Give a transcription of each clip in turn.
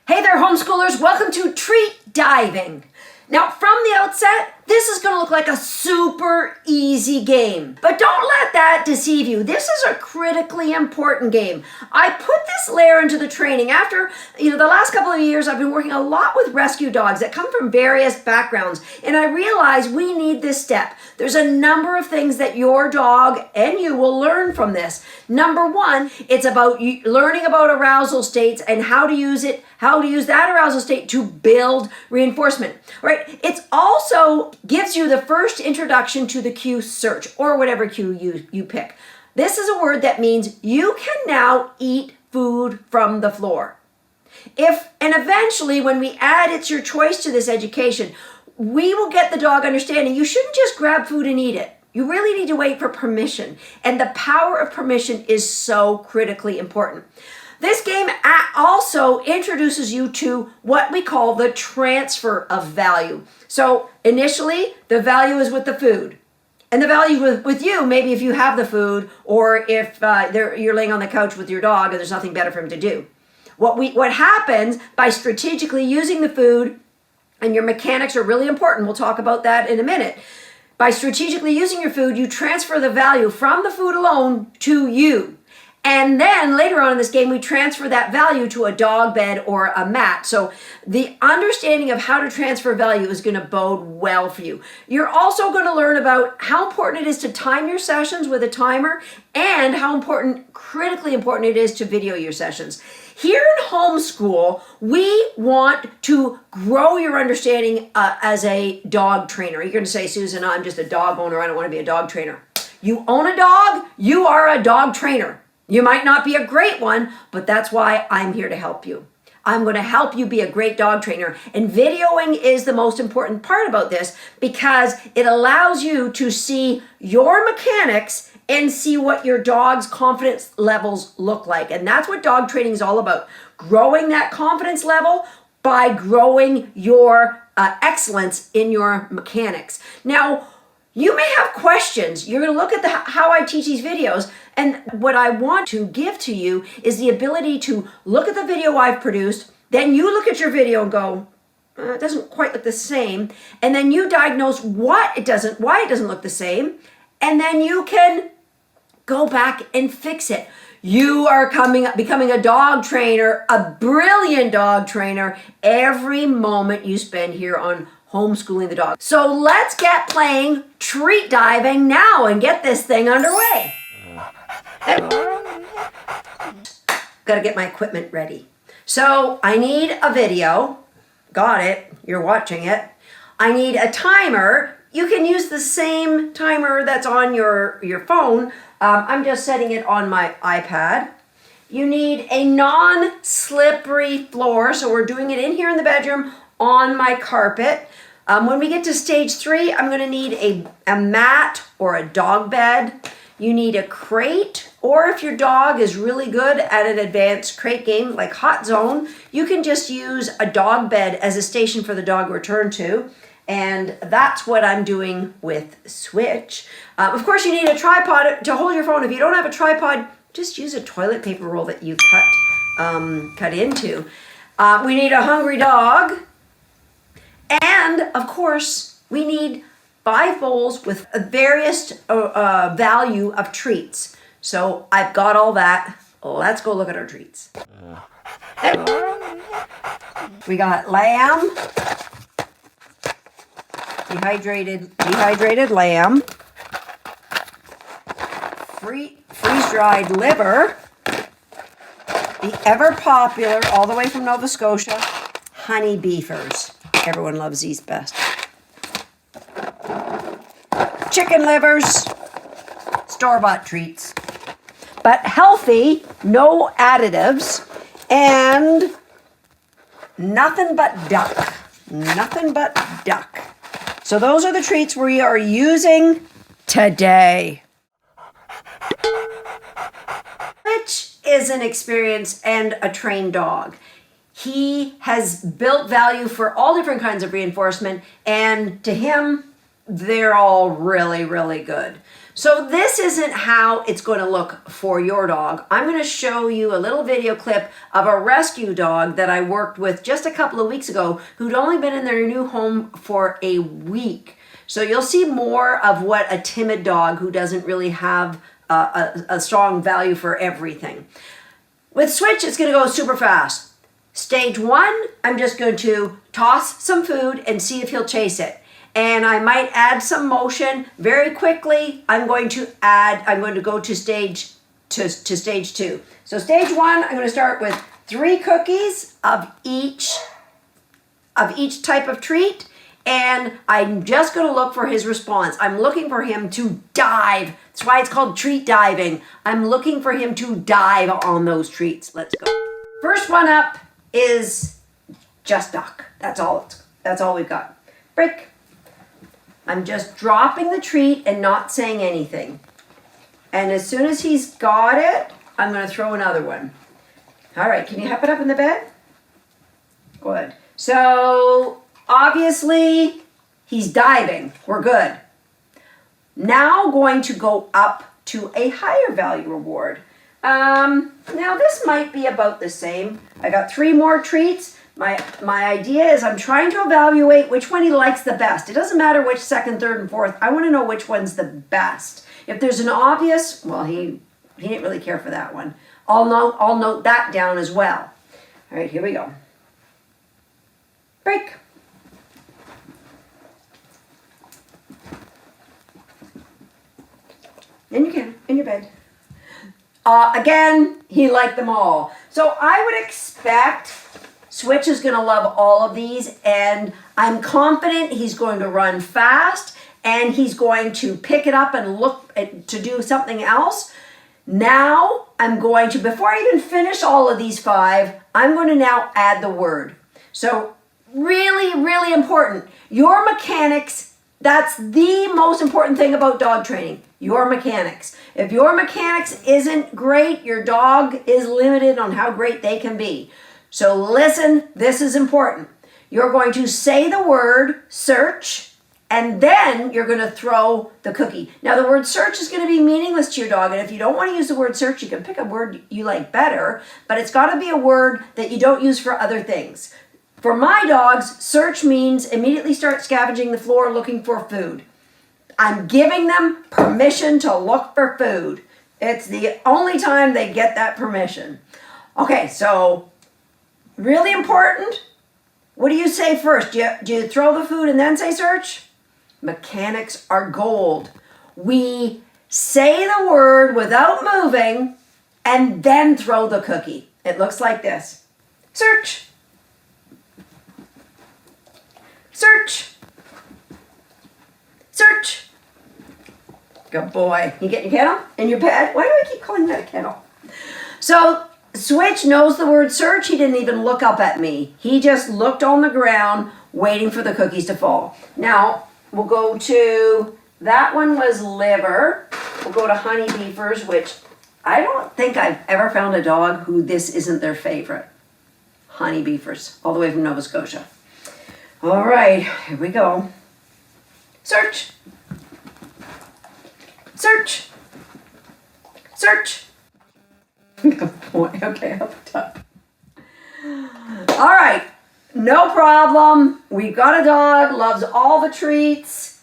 Hey there, homeschoolers. Welcome to Treat Diving. Now, from the outset, this is going to look like a super easy game. But don't let that deceive you. This is a critically important game. I put this layer into the training after, the last couple of years, I've been working a lot with rescue dogs that come from various backgrounds. And I realized we need this step. There's a number of things that your dog and you will learn from this. Number one, it's about learning about arousal states and how to use that arousal state to build reinforcement, right? It's also gives you the first introduction to the cue search or whatever cue you pick. This is a word that means you can now eat food from the floor. And eventually when we add it's your choice to this education, we will get the dog understanding you shouldn't just grab food and eat it. You really need to wait for permission. And the power of permission is so critically important. This game also introduces you to what we call the transfer of value. So initially, the value is with the food. And the value with you, maybe if you have the food or if you're laying on the couch with your dog and there's nothing better for him to do. What happens by strategically using the food, and your mechanics are really important, we'll talk about that in a minute. By strategically using your food, you transfer the value from the food alone to you. And then later on in this game, we transfer that value to a dog bed or a mat. So the understanding of how to transfer value is going to bode well for you. You're also going to learn about how important it is to time your sessions with a timer and how critically important it is to video your sessions. Here in homeschool, we want to grow your understanding as a dog trainer. You're going to say, Susan, I'm just a dog owner. I don't want to be a dog trainer. You own a dog, you are a dog trainer. You might not be a great one, but that's why I'm here to help you. I'm going to help you be a great dog trainer. And videoing is the most important part about this because it allows you to see your mechanics and see what your dog's confidence levels look like. And that's what dog training is all about. Growing that confidence level by growing your excellence in your mechanics. Now, you may have questions. You're going to look at how I teach these videos. And what I want to give to you is the ability to look at the video I've produced. Then you look at your video and go, it doesn't quite look the same. And then you diagnose why it doesn't look the same. And then you can go back and fix it. You are becoming a dog trainer, a brilliant dog trainer, every moment you spend here on homeschooling the dog. So let's get playing treat diving now and get this thing underway. Gotta get my equipment ready. So I need a video. Got it. You're watching it. I need a timer. You can use the same timer that's on your phone. I'm just setting it on my iPad. You need a non-slippery floor. So we're doing it in here in the bedroom on my carpet. When we get to stage 3, I'm going to need a mat or a dog bed. You need a crate, or if your dog is really good at an advanced crate game like Hot Zone, you can just use a dog bed as a station for the dog to return to. And that's what I'm doing with Switch. Of course, you need a tripod to hold your phone. If you don't have a tripod, just use a toilet paper roll that you cut into. We need a hungry dog. And of course, we need 5 bowls with various value of treats. So I've got all that. Let's go look at our treats. We got lamb, dehydrated lamb, freeze-dried liver, the ever popular, all the way from Nova Scotia, honey beefers. Everyone loves these best. Chicken livers, store-bought treats, but healthy, no additives, and nothing but duck. Nothing but duck. So those are the treats we are using today. Which is an experienced and a trained dog. He has built value for all different kinds of reinforcement, and to him, they're all really, really good. So this isn't how it's going to look for your dog. I'm going to show you a little video clip of a rescue dog that I worked with just a couple of weeks ago who'd only been in their new home for a week. So you'll see more of what a timid dog who doesn't really have a strong value for everything. With Switch, it's going to go super fast. Stage 1, I'm just going to toss some food and see if he'll chase it. And I might add some motion very quickly. I'm going to go to stage 2. So stage 1, I'm going to start with 3 cookies of each type of treat. And I'm just going to look for his response. I'm looking for him to dive. That's why it's called treat diving. I'm looking for him to dive on those treats. Let's go. First one up is just duck. That's all we've got. Break. I'm just dropping the treat and not saying anything. And as soon as he's got it, I'm going to throw another one. All right, can you hop it up in the bed? Good. So obviously he's diving. We're good. Now going to go up to a higher value reward. Now this might be about the same. I got 3 more treats. My idea is I'm trying to evaluate which one he likes the best. It doesn't matter which second, third, and fourth. I want to know which one's the best. If there's an obvious, well, he didn't really care for that one. I'll note that down as well. All right, here we go. Break. Then you can, in your bed. Again, he liked them all. So I would expect Switch is going to love all of these, and I'm confident he's going to run fast, and he's going to pick it up and look to do something else. Now I'm going to, before I even finish all of these 5, I'm going to now add the word. So really, really important. Your mechanics, that's the most important thing about dog training. Your mechanics. If your mechanics isn't great, your dog is limited on how great they can be. So listen, this is important. You're going to say the word search, and then you're going to throw the cookie. Now the word search is going to be meaningless to your dog, and if you don't want to use the word search, you can pick a word you like better, but it's got to be a word that you don't use for other things. For my dogs, search means immediately start scavenging the floor looking for food. I'm giving them permission to look for food. It's the only time they get that permission. Okay, so really important. What do you say first? Do you throw the food and then say search? Mechanics are gold. We say the word without moving and then throw the cookie. It looks like this. Search. Search. Search. Good boy. You get your kennel in your bed? Why do I keep calling that a kennel? So Switch knows the word search. He didn't even look up at me. He just looked on the ground waiting for the cookies to fall. Now we'll go to, that one was liver. We'll go to honey beefers, which I don't think I've ever found a dog who this isn't their favorite. Honey beefers, all the way from Nova Scotia. All right, here we go. Search. Search. Search. Good boy. Okay, up top. All right, no problem. We've got a dog, loves all the treats.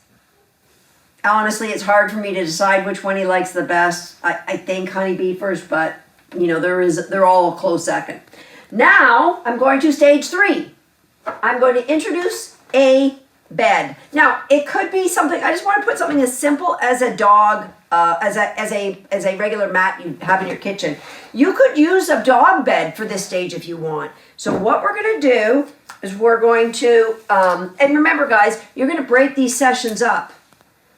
Honestly, it's hard for me to decide which one he likes the best. I think honey beefers, but you know, they're all a close second. Now, I'm going to stage 3. I'm going to introduce a bed. Now, it could be something, I just want to put something as simple as a dog, as a regular mat you have in your kitchen. You could use a dog bed for this stage if you want. So what we're going to do is we're going to, and remember guys, you're going to break these sessions up.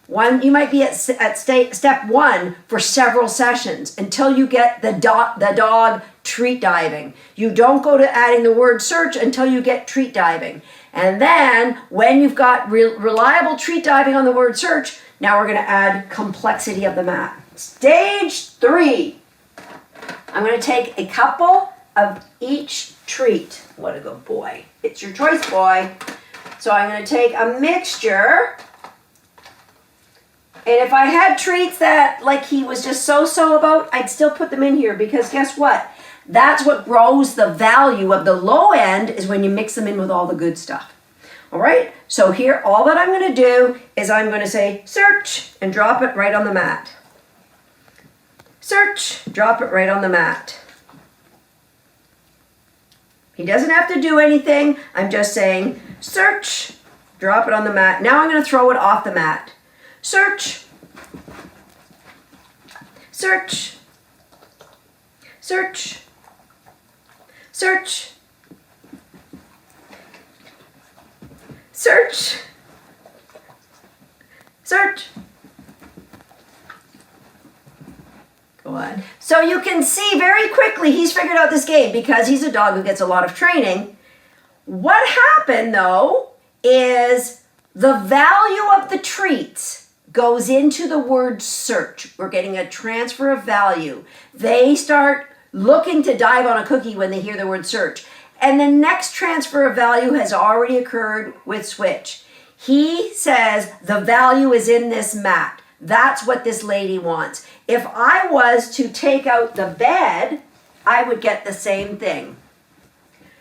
You might be at step 1 for several sessions until you get the dog treat diving. You don't go to adding the word search until you get treat diving. And then when you've got reliable treat diving on the word search, now we're going to add complexity of the mat. Stage 3. I'm going to take a couple of each treat. What a good boy. It's your choice, boy. So I'm going to take a mixture And if I had treats that like he was just so-so about, I'd still put them in here because guess what? That's what grows the value of the low end is when you mix them in with all the good stuff. All right, so here all that I'm going to do is I'm going to say search and drop it right on the mat. Search, drop it right on the mat. He doesn't have to do anything. I'm just saying search, drop it on the mat. Now I'm going to throw it off the mat. Search, search, search, search, search, search. Go on. So you can see very quickly he's figured out this game because he's a dog who gets a lot of training. What happened though is the value of the treats goes into the word search. We're getting a transfer of value. They start looking to dive on a cookie when they hear the word search. And the next transfer of value has already occurred with switch. He says the value is in this mat. That's what this lady wants. If I was to take out the bed, I would get the same thing.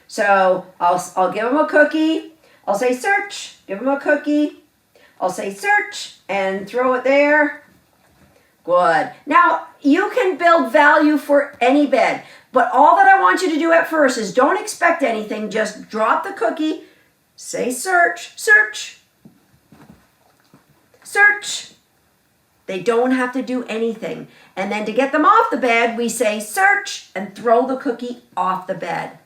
So I'll give him a cookie. I'll say search, give him a cookie. I'll say search and throw it there. Good. Now you can build value for any bed, but all that I want you to do at first is don't expect anything. Just drop the cookie, say search, search, search. They don't have to do anything. And then to get them off the bed, we say search and throw the cookie off the bed.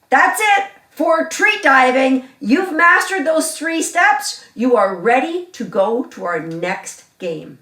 That's it for treat diving. You've mastered those 3 steps. You are ready to go to our next game.